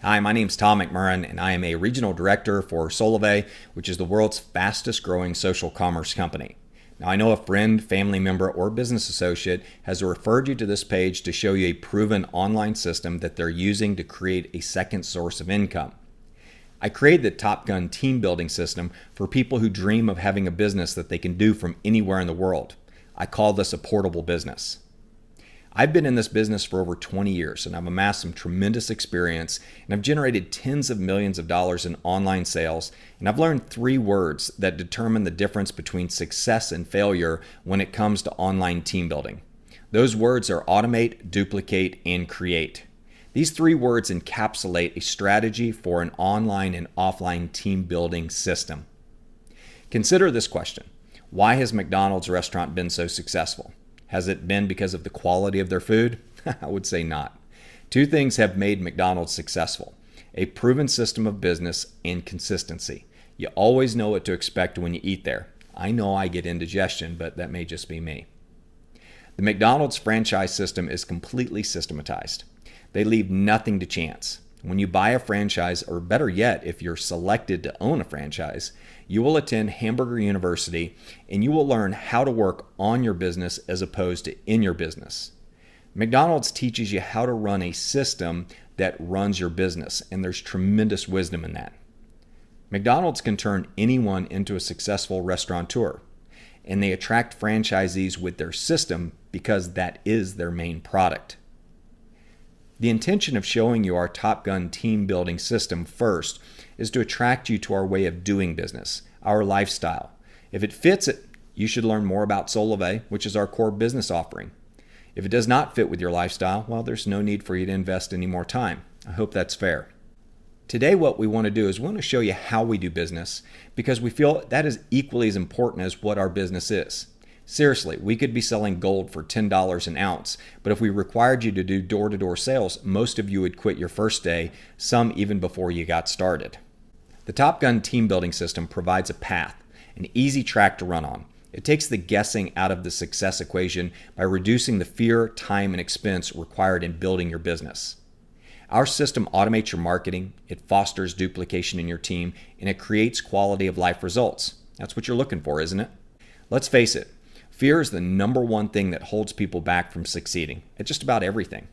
Hi, my name's Tom McMurran, and I am a regional director for Solvay, which is the world's fastest growing social commerce company. Now, I know a friend, family member, or business associate has referred you to this page to show you a proven online system that they're using to create a second source of income. I created the Top Gun team building system for people who dream of having a business that they can do from anywhere in the world. I call this a portable business. I've been in this business for over 20 years and I've amassed some tremendous experience, and I've generated tens of millions of dollars in online sales, and I've learned 3 words that determine the difference between success and failure when it comes to online team building. Those words are automate, duplicate, and create. These 3 words encapsulate a strategy for an online and offline team building system. Consider this question: why has McDonald's restaurant been so successful? Has it been because of the quality of their food? I would say not. 2 things have made McDonald's successful: a proven system of business and consistency. You always know what to expect when you eat there. I know I get indigestion, but that may just be me. The McDonald's franchise system is completely systematized. They leave nothing to chance. When you buy a franchise, or better yet, if you're selected to own a franchise, you will attend Hamburger University and you will learn how to work on your business as opposed to in your business. McDonald's teaches you how to run a system that runs your business, and there's tremendous wisdom in that. McDonald's can turn anyone into a successful restaurateur, and they attract franchisees with their system because that is their main product. The intention of showing you our Top Gun team building system first is to attract you to our way of doing business, our lifestyle. If it fits it, you should learn more about Solvay, which is our core business offering. If it does not fit with your lifestyle, well, there's no need for you to invest any more time. I hope that's fair. Today, what we want to do is we want to show you how we do business, because we feel that is equally as important as what our business is. Seriously, we could be selling gold for $10 an ounce, but if we required you to do door-to-door sales, most of you would quit your first day, some even before you got started. The Top Gun team building system provides a path, an easy track to run on. It takes the guessing out of the success equation by reducing the fear, time, and expense required in building your business. Our system automates your marketing, it fosters duplication in your team, and it creates quality of life results. That's what you're looking for, isn't it? Let's face it. Fear is the number one thing that holds people back from succeeding at just about everything.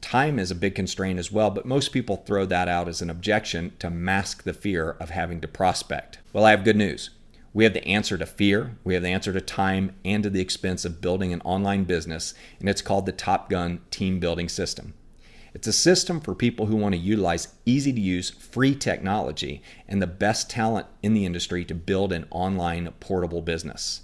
Time is a big constraint as well, but most people throw that out as an objection to mask the fear of having to prospect. Well, I have good news. We have the answer to fear, we have the answer to time, and to the expense of building an online business, and it's called the Top Gun team building system. It's a system for people who want to utilize easy-to-use, free technology and the best talent in the industry to build an online portable business.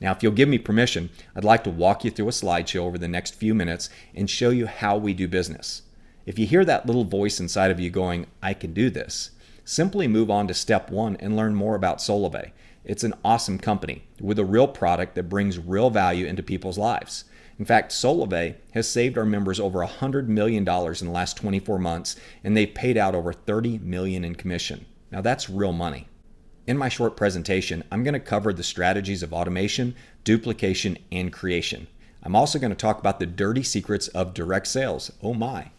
Now, if you'll give me permission, I'd like to walk you through a slideshow over the next few minutes and show you how we do business. If you hear that little voice inside of you going, "I can do this," simply move on to step 1 and learn more about Solvay. It's an awesome company with a real product that brings real value into people's lives. In fact, Solvay has saved our members over $100 million in the last 24 months, and they've paid out over $30 million in commission. Now, that's real money. In my short presentation, I'm going to cover the strategies of automation, duplication, and creation. I'm also going to talk about the dirty secrets of direct sales, oh my,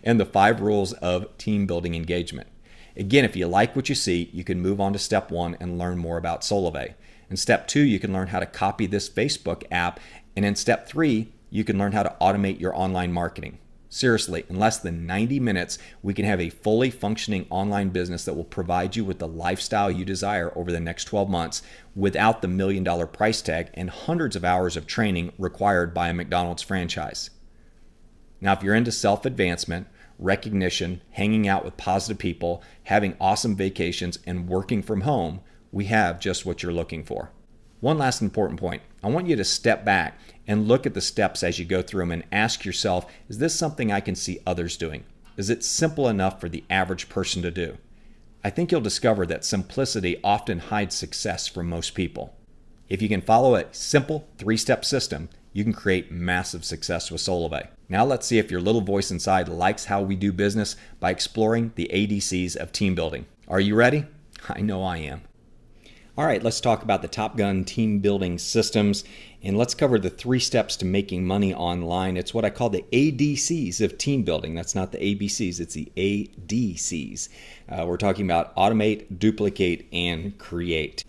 and the 5 rules of team building engagement. Again, if you like what you see, you can move on to step 1 and learn more about Solvay. In step 2, you can learn how to copy this Facebook app, and in step 3, you can learn how to automate your online marketing. Seriously, in less than 90 minutes, we can have a fully functioning online business that will provide you with the lifestyle you desire over the next 12 months without the $1 million price tag and hundreds of hours of training required by a McDonald's franchise. Now, if you're into self-advancement, recognition, hanging out with positive people, having awesome vacations, and working from home, we have just what you're looking for. One last important point. I want you to step back and look at the steps as you go through them and ask yourself, is this something I can see others doing? Is it simple enough for the average person to do? I think you'll discover that simplicity often hides success from most people. If you can follow a simple 3-step system, you can create massive success with Solvay. Now let's see if your little voice inside likes how we do business by exploring the ADCs of team building. Are you ready? I know I am. All right, let's talk about the Top Gun team building systems, and let's cover the 3 steps to making money online. It's what I call the ADCs of team building. That's not the ABCs, it's the ADCs. We're talking about automate, duplicate, and create.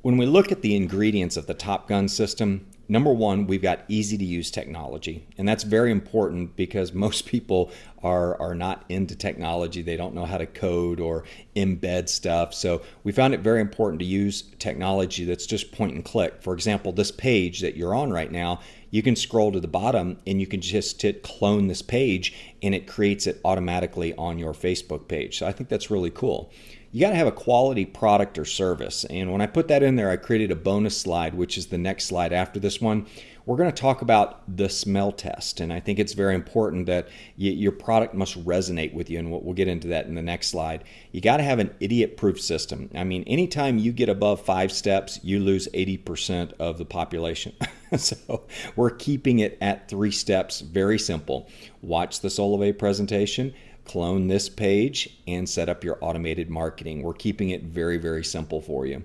When we look at the ingredients of the Top Gun system, number one, we've got easy to use technology. And that's very important because most people are not into technology. They don't know how to code or embed stuff. So we found it very important to use technology that's just point and click. For example, this page that you're on right now, you can scroll to the bottom and you can just hit clone this page and it creates it automatically on your Facebook page. So I think that's really cool. You got to have a quality product or service. And when I put that in there, I created a bonus slide, which is the next slide after this one. We're going to talk about the smell test. And I think it's very important that your product must resonate with you. And we'll get into that in the next slide. You got to have an idiot-proof system. I mean, anytime you get above 5 steps, you lose 80% of the population. So we're keeping it at 3 steps, very simple. Watch the Solove presentation, clone this page, and set up your automated marketing. We're keeping it very, very simple for you.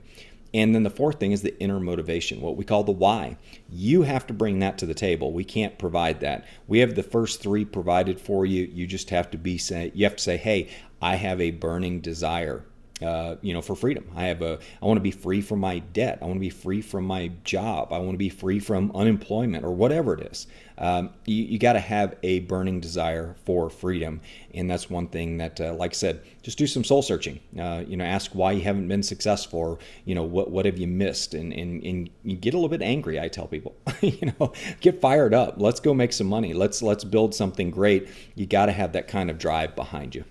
And then the 4th thing is the inner motivation, what we call the why. You have to bring that to the table. We can't provide that. We have the first 3 provided for you. You just have to say, hey, I have a burning desire. For freedom. I want to be free from my debt. I want to be free from my job. I want to be free from unemployment or whatever it is. You got to have a burning desire for freedom. And that's one thing that, like I said, just do some soul searching. Ask why you haven't been successful, or, what have you missed? And you get a little bit angry, I tell people. Get fired up. Let's go make some money. Let's build something great. You got to have that kind of drive behind you.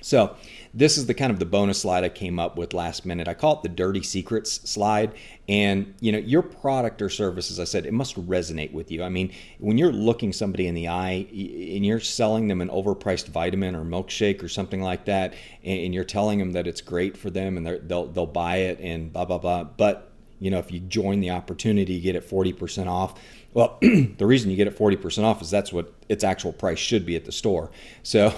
So this is the bonus slide I came up with last minute. I call it the dirty secrets slide. And your product or service, as I said, it must resonate with you. I mean, when you're looking somebody in the eye and you're selling them an overpriced vitamin or milkshake or something like that, and you're telling them that it's great for them and they'll buy it and blah, blah, blah. But if you join the opportunity, you get it 40% off. Well, the reason you get it 40% off is that's what its actual price should be at the store. So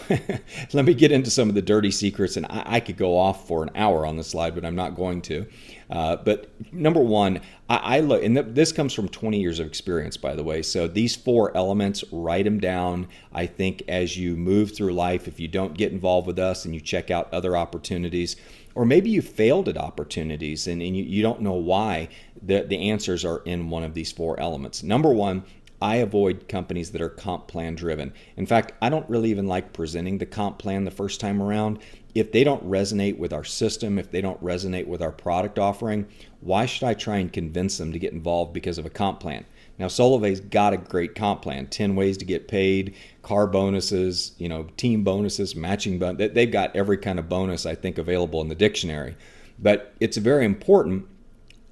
let me get into some of the dirty secrets, and I could go off for an hour on this slide, but I'm not going to. But number one, I look, and this comes from 20 years of experience, by the way. So these 4 elements, write them down. I think as you move through life, if you don't get involved with us and you check out other opportunities, or maybe you failed at opportunities and you don't know why, the answers are in one of these 4 elements. Number one, I avoid companies that are comp plan driven. In fact, I don't really even like presenting the comp plan the first time around. If they don't resonate with our system, if they don't resonate with our product offering, why should I try and convince them to get involved because of a comp plan? Now, Solove's got a great comp plan, 10 ways to get paid, car bonuses, team bonuses, matching bonus. They've got every kind of bonus, I think, available in the dictionary. But it's very important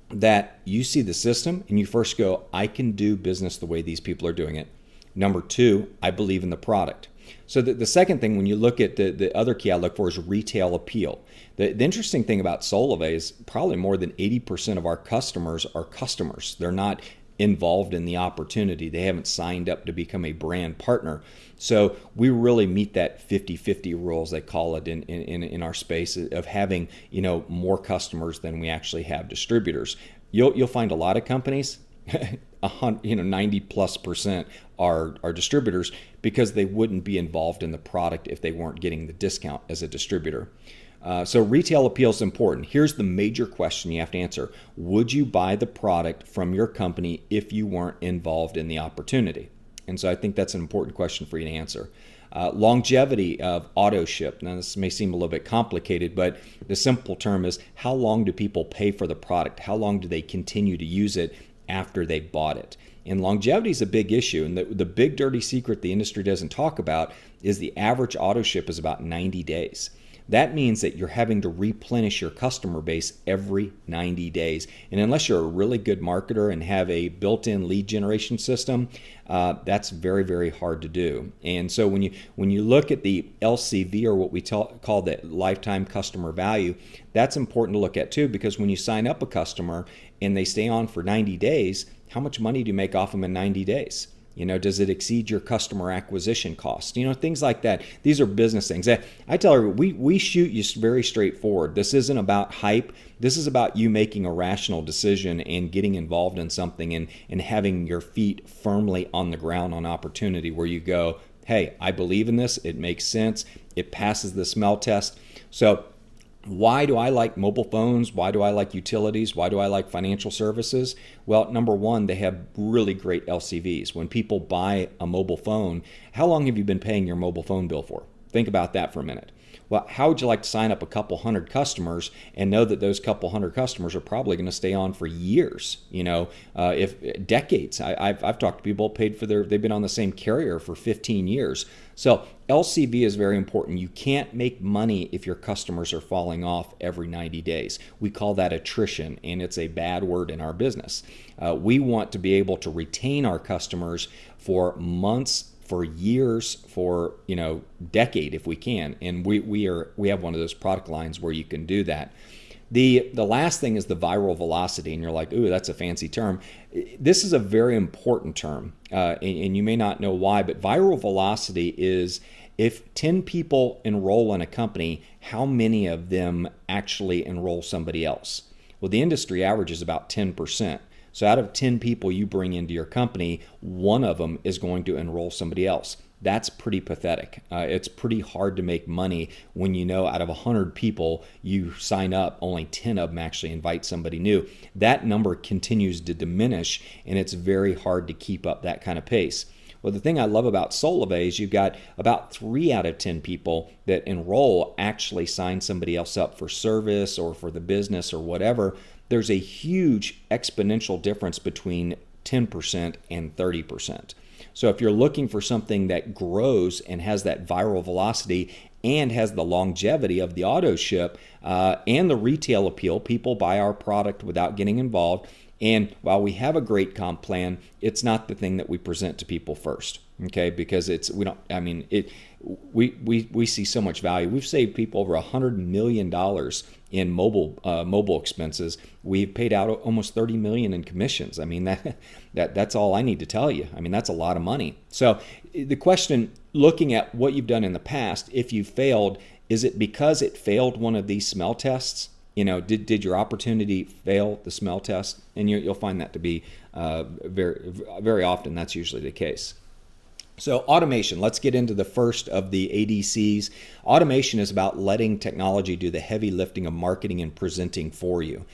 that you see the system and you first go, I can do business the way these people are doing it. Number 2, I believe in the product. So the second thing, when you look at the other key I look for, is retail appeal. The interesting thing about Solove is probably more than 80% of our customers are customers. They're not involved in the opportunity. They haven't signed up to become a brand partner. So we really meet that 50-50 rule, as they call it in our space, of having more customers than we actually have distributors. You'll find a lot of companies, 90+% are distributors because they wouldn't be involved in the product if they weren't getting the discount as a distributor. So retail appeal is important. Here's the major question you have to answer. Would you buy the product from your company if you weren't involved in the opportunity? And so I think that's an important question for you to answer. Longevity of auto ship. Now, this may seem a little bit complicated, but the simple term is, how long do people pay for the product? How long do they continue to use it after they bought it? And longevity is a big issue. And the big dirty secret the industry doesn't talk about is the average auto ship is about 90 days. That means that you're having to replenish your customer base every 90 days. And unless you're a really good marketer and have a built-in lead generation system, that's very, very hard to do. And so when you look at the LCV, or what we call the lifetime customer value, that's important to look at too, because when you sign up a customer and they stay on for 90 days, how much money do you make off them in 90 days? Does it exceed your customer acquisition cost? Things like that. These are business things. I tell her, we shoot you very straightforward. This isn't about hype. This is about you making a rational decision and getting involved in something and having your feet firmly on the ground on opportunity where you go, hey, I believe in this. It makes sense. It passes the smell test. So why do I like mobile phones? Why do I like utilities? Why do I like financial services? Well, number one, they have really great LCVs. When people buy a mobile phone, how long have you been paying your mobile phone bill for? Think about that for a minute. Well, how would you like to sign up a couple hundred customers and know that those couple hundred customers are probably going to stay on for years, if decades? I've talked to people they've been on the same carrier for 15 years. So LCV is very important. You can't make money if your customers are falling off every 90 days. We call that attrition, and it's a bad word in our business. We want to be able to retain our customers for months, for years, for decade if we can, and we have one of those product lines where you can do that. The last thing is the viral velocity, and you're like, ooh, that's a fancy term. This is a very important term, and you may not know why, but viral velocity is if 10 people enroll in a company, how many of them actually enroll somebody else? Well, the industry average is about 10%. So out of 10 people you bring into your company, one of them is going to enroll somebody else. That's pretty pathetic. It's pretty hard to make money when out of 100 people you sign up, only 10 of them actually invite somebody new. That number continues to diminish, and it's very hard to keep up that kind of pace. Well, the thing I love about Solivay is you've got about 3 out of 10 people that enroll actually sign somebody else up for service or for the business or whatever. There's a huge exponential difference between 10% and 30%. So if you're looking for something that grows and has that viral velocity and has the longevity of the auto ship and the retail appeal, people buy our product without getting involved. And while we have a great comp plan, it's not the thing that we present to people first, okay? Because we see so much value. We've saved people over $100 million in mobile expenses. We've paid out almost $30 million in commissions. I mean, that's all I need to tell you. I mean, that's a lot of money. So the question, looking at what you've done in the past, if you failed, is it because it failed one of these smell tests? Did your opportunity fail the smell test? And you'll find that to be very, very often that's usually the case. So automation, let's get into the first of the ADCs. Automation is about letting technology do the heavy lifting of marketing and presenting for you.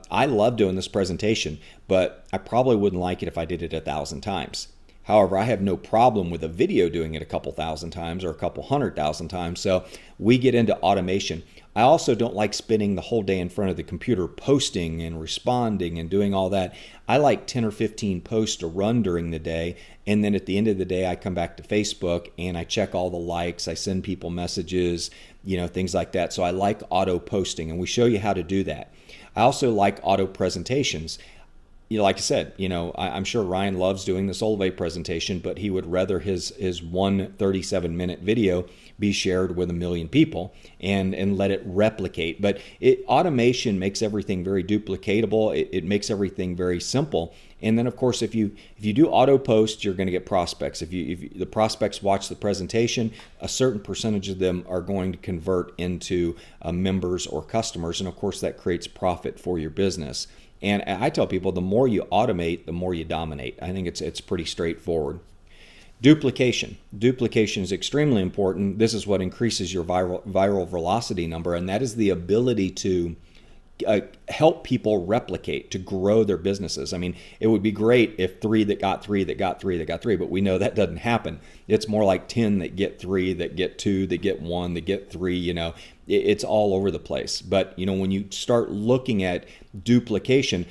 I love doing this presentation, but I probably wouldn't like it if I did it 1,000 times. However, I have no problem with a video doing it a couple thousand times or a couple 100,000 times. So we get into automation. I also don't like spending the whole day in front of the computer posting and responding and doing all that. I like 10 or 15 posts to run during the day. And then at the end of the day, I come back to Facebook and I check all the likes. I send people messages, things like that. So I like auto posting, and we show you how to do that. I also like auto presentations. Like I said, I'm sure Ryan loves doing the Solivay presentation, but he would rather his one 37-minute video be shared with 1 million people and let it replicate. But automation makes everything very duplicatable. It makes everything very simple. And then, of course, if you do auto post, you're going to get prospects. If the prospects watch the presentation, a certain percentage of them are going to convert into members or customers, and of course that creates profit for your business. And I tell people, the more you automate, the more you dominate. I think it's pretty straightforward. Duplication. Duplication is extremely important. This is what increases your viral velocity number, and that is the ability to help people replicate, to grow their businesses. I mean, it would be great if 3 that got 3 that got 3 that got 3, but we know that doesn't happen. It's more like 10 that get 3, that get 2, that get 1, that get 3, it's all over the place. But, when you start looking at duplication,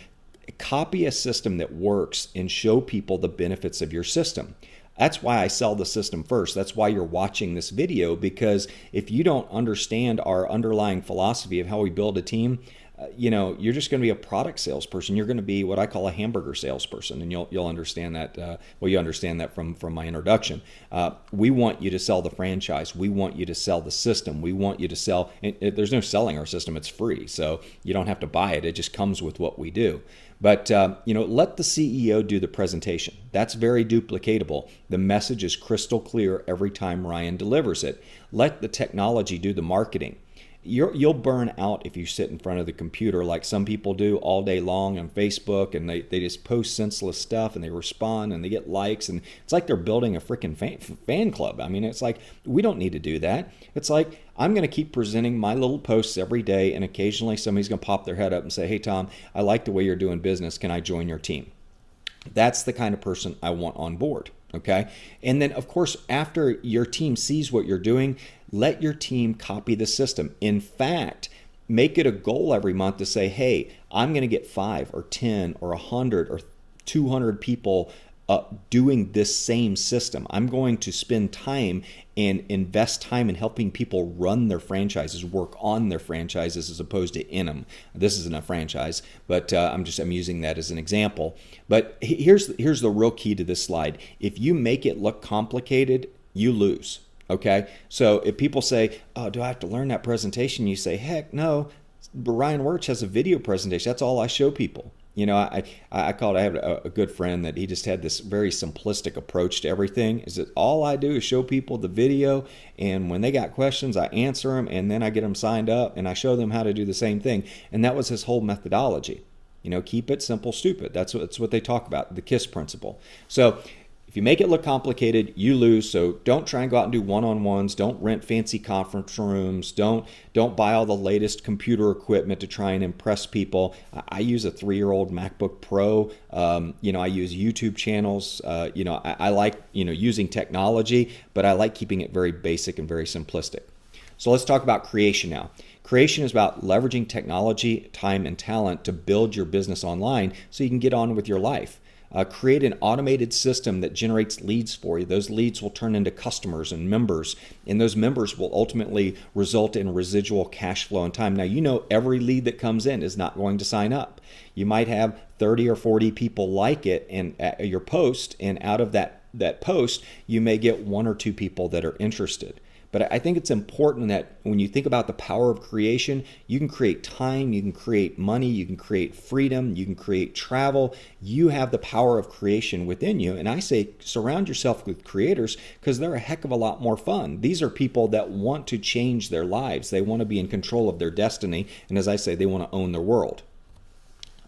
copy a system that works and show people the benefits of your system. That's why I sell the system first. That's why you're watching this video, because if you don't understand our underlying philosophy of how we build a team, you're just going to be a product salesperson. You're going to be what I call a hamburger salesperson, and you'll understand that. You understand that from my introduction. We want you to sell the franchise. We want you to sell the system. We want you to sell. There's no selling our system. It's free, so you don't have to buy it. It just comes with what we do. But let the CEO do the presentation. That's very duplicatable. The message is crystal clear every time Ryan delivers it. Let the technology do the marketing. You'll burn out if you sit in front of the computer like some people do all day long on Facebook, and they just post senseless stuff and they respond and they get likes, and it's like they're building a freaking fan club. I mean, it's like, we don't need to do that. It's like, I'm going to keep presenting my little posts every day, and occasionally somebody's going to pop their head up and say, hey, Tom, I like the way you're doing business. Can I join your team? That's the kind of person I want on board. Okay. And then, of course, after your team sees what you're doing, let your team copy the system. In fact, make it a goal every month to say, hey, I'm going to get 5 or 10 or 100 or 200 people doing this same system. I'm going to spend time and invest time in helping people run their franchises, work on their franchises as opposed to in them. This isn't a franchise, but I'm using that as an example. But here's the real key to this slide. If you make it look complicated, you lose. Okay, so if people say, oh, do I have to learn that presentation? You say, heck no, Ryan Wirch has a video presentation. That's all I show people. I have a good friend that he just had this very simplistic approach to everything. Is that all I do is show people the video, and when they got questions, I answer them, and then I get them signed up, and I show them how to do the same thing. And that was his whole methodology. Keep it simple, stupid. That's what they talk about, the KISS principle. So if you make it look complicated, you lose. So don't try and go out and do one-on-ones. Don't rent fancy conference rooms. Don't buy all the latest computer equipment to try and impress people. I use a 3-year-old MacBook Pro. I use YouTube channels. I like using technology, but I like keeping it very basic and very simplistic. So let's talk about creation now. Creation is about leveraging technology, time, and talent to build your business online so you can get on with your life. Create an automated system that generates leads for you. Those leads will turn into customers and members, and those members will ultimately result in residual cash flow and time. Now, every lead that comes in is not going to sign up. You might have 30 or 40 people like it and your post, and out of that post, you may get 1 or 2 people that are interested. But I think it's important that when you think about the power of creation, you can create time, you can create money, you can create freedom, you can create travel. You have the power of creation within you. And I say surround yourself with creators because they're a heck of a lot more fun. These are people that want to change their lives. They want to be in control of their destiny. And as I say, they want to own their world.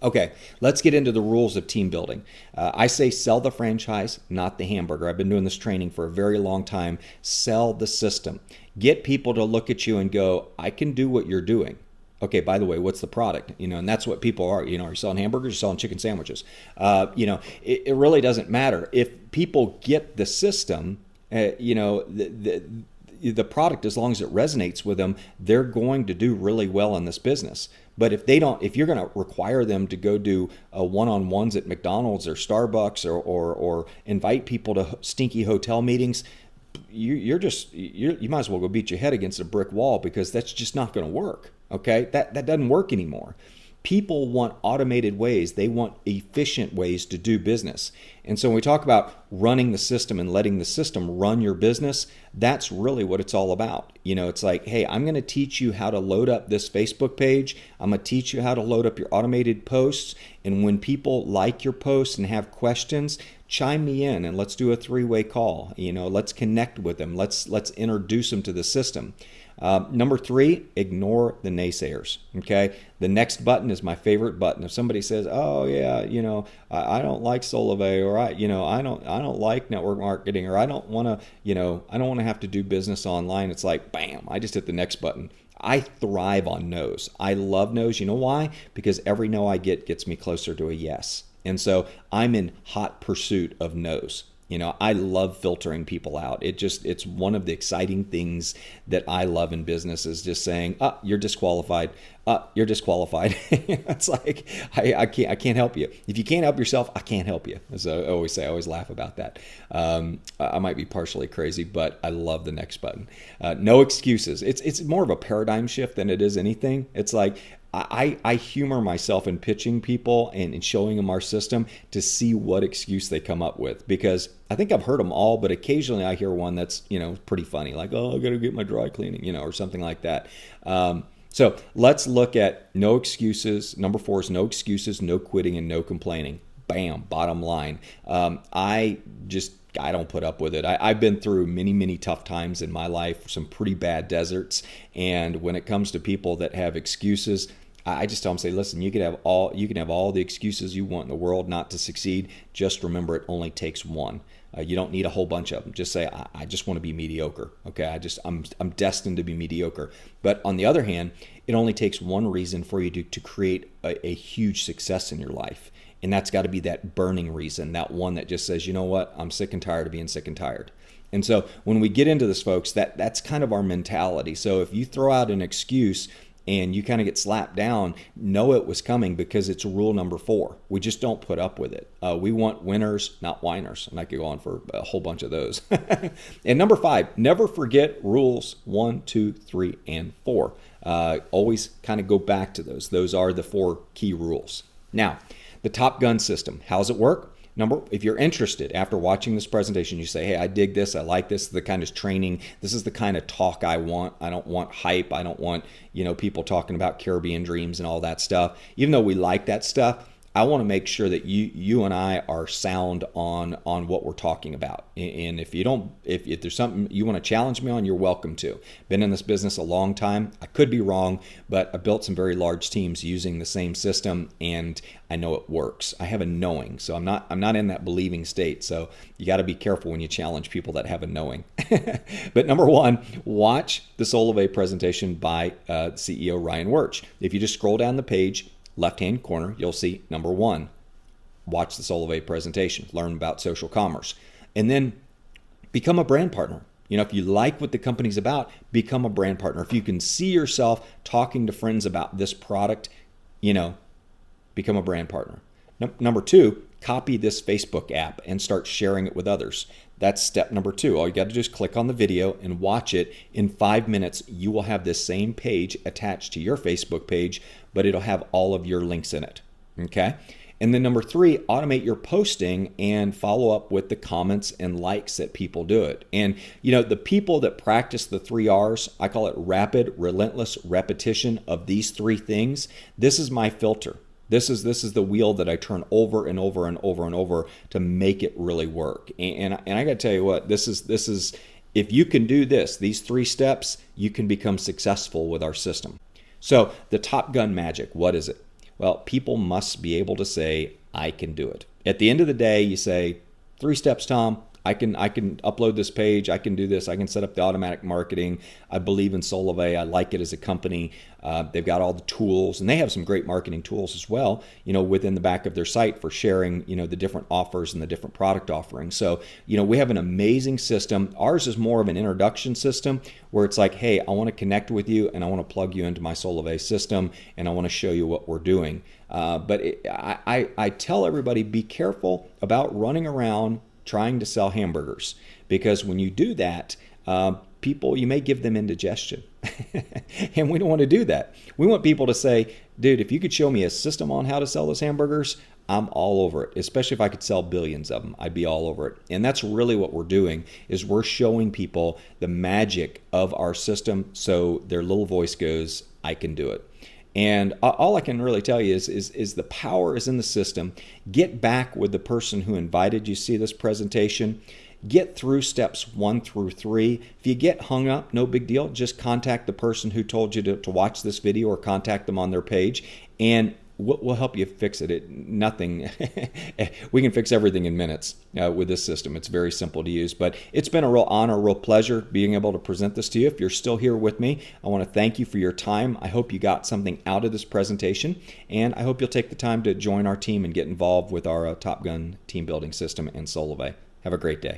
Okay, let's get into the rules of team building. I say sell the franchise, not the hamburger. I've been doing this training for a very long time. Sell the system. Get people to look at you and go, I can do what you're doing. Okay, by the way, what's the product? And that's what people are. Are you selling hamburgers? You're selling chicken sandwiches. It really doesn't matter. If people get the system, the product, as long as it resonates with them, they're going to do really well in this business. But if you're going to require them to go do one-on-ones at McDonald's or Starbucks or invite people to stinky hotel meetings, you might as well go beat your head against a brick wall, because that's just not going to work. Okay, that doesn't work anymore. People want automated ways. They want efficient ways to do business. And so when we talk about running the system and letting the system run your business, that's really what it's all about. It's like, hey, I'm going to teach you how to load up this Facebook page. I'm going to teach you how to load up your automated posts. And when people like your posts and have questions, chime me in and let's do a 3-way call. Let's connect with them. Let's introduce them to the system. Number 3, ignore the naysayers. Okay, the next button is my favorite button. If somebody says, "Oh yeah, I don't like Solivay," or I don't like network marketing, or I don't want to have to do business online, it's like, bam, I just hit the next button. I thrive on no's. I love no's. You know why? Because every no I get gets me closer to a yes. And so I'm in hot pursuit of no's. I love filtering people out. It's one of the exciting things that I love in business, is just saying, you're disqualified. You're disqualified. It's like, I can't help you. If you can't help yourself, I can't help you. As I always say, I always laugh about that. I might be partially crazy, but I love the next button. No excuses. It's more of a paradigm shift than it is anything. It's like, I humor myself in pitching people and showing them our system to see what excuse they come up with, because I think I've heard them all, but occasionally I hear one that's, pretty funny, like, oh, I got to get my dry cleaning, or something like that. So let's look at no excuses. Number 4 is no excuses, no quitting, and no complaining. Bam, bottom line. I don't put up with it. I've been through many, many tough times in my life, some pretty bad deserts. And when it comes to people that have excuses, I just tell them, say, listen, you can have all the excuses you want in the world not to succeed. Just remember, it only takes one. You don't need a whole bunch of them. Just say, I just want to be mediocre. Okay, I'm destined to be mediocre. But on the other hand, it only takes one reason for you to create a huge success in your life. And that's got to be that burning reason, that one that just says, you know what, I'm sick and tired of being sick and tired. And so when we get into this, folks, that's kind of our mentality. So if you throw out an excuse and you kind of get slapped down, know it was coming, because it's rule number 4. We just don't put up with it. We want winners, not whiners. And I could go on for a whole bunch of those. And number 5, never forget rules 1, 2, 3, and 4. Always kind of go back to those. Those are the 4 key rules. Now, the Top Gun system, how does it work? If you're interested, after watching this presentation, you say, hey, I dig this, I like this, the kind of training, this is the kind of talk I want. I don't want hype. I don't want, people talking about Caribbean dreams and all that stuff. Even though we like that stuff, I want to make sure that you and I are sound on what we're talking about. And if there's something you want to challenge me on, you're welcome to. Been in this business a long time. I could be wrong, but I built some very large teams using the same system, and I know it works. I have a knowing, so I'm not in that believing state. So you got to be careful when you challenge people that have a knowing. But number 1, watch the Solivay presentation by CEO Ryan Wirch. If you just scroll down the page, left-hand corner, you'll see number 1, watch the Solivay presentation, learn about social commerce, and then become a brand partner. If you like what the company's about, become a brand partner. If you can see yourself talking to friends about this product, become a brand partner. Number 2, copy this Facebook app and start sharing it with others. That's step number 2. All you got to do is click on the video and watch it. In 5 minutes, you will have this same page attached to your Facebook page, but it'll have all of your links in it. Okay? And then number 3, automate your posting and follow up with the comments and likes that people do it. And the people that practice the 3 R's, I call it rapid, relentless repetition of these 3 things. This is my filter. This is the wheel that I turn over and over and over and over to make it really work. And I got to tell you what, this is if you can do these 3 steps, you can become successful with our system. So the Top Gun magic, what is it? Well, people must be able to say, I can do it. At the end of the day, you say, 3 steps, Tom. I can upload this page. I can do this. I can set up the automatic marketing. I believe in Solivay. I like it as a company. They've got all the tools, and they have some great marketing tools as well, within the back of their site for sharing, the different offers and the different product offerings. So, we have an amazing system. Ours is more of an introduction system where it's like, hey, I want to connect with you and I want to plug you into my Solivay system and I want to show you what we're doing. I tell everybody, be careful about running around trying to sell hamburgers, because when you do that, people, you may give them indigestion. And we don't want to do that. We want people to say, dude, if you could show me a system on how to sell those hamburgers, I'm all over it. Especially if I could sell billions of them, I'd be all over it. And that's really what we're doing, is we're showing people the magic of our system, so their little voice goes, I can do it. And all I can really tell you is the power is in the system. Get back with the person who invited you to see this presentation. Get through steps 1 through 3. If you get hung up, no big deal. Just contact the person who told you to watch this video, or contact them on their page, and we'll help you fix it. Nothing. We can fix everything in minutes with this system. It's very simple to use. But it's been a real honor, a real pleasure being able to present this to you. If you're still here with me, I want to thank you for your time. I hope you got something out of this presentation, and I hope you'll take the time to join our team and get involved with our Top Gun team building system and Solivay. Have a great day.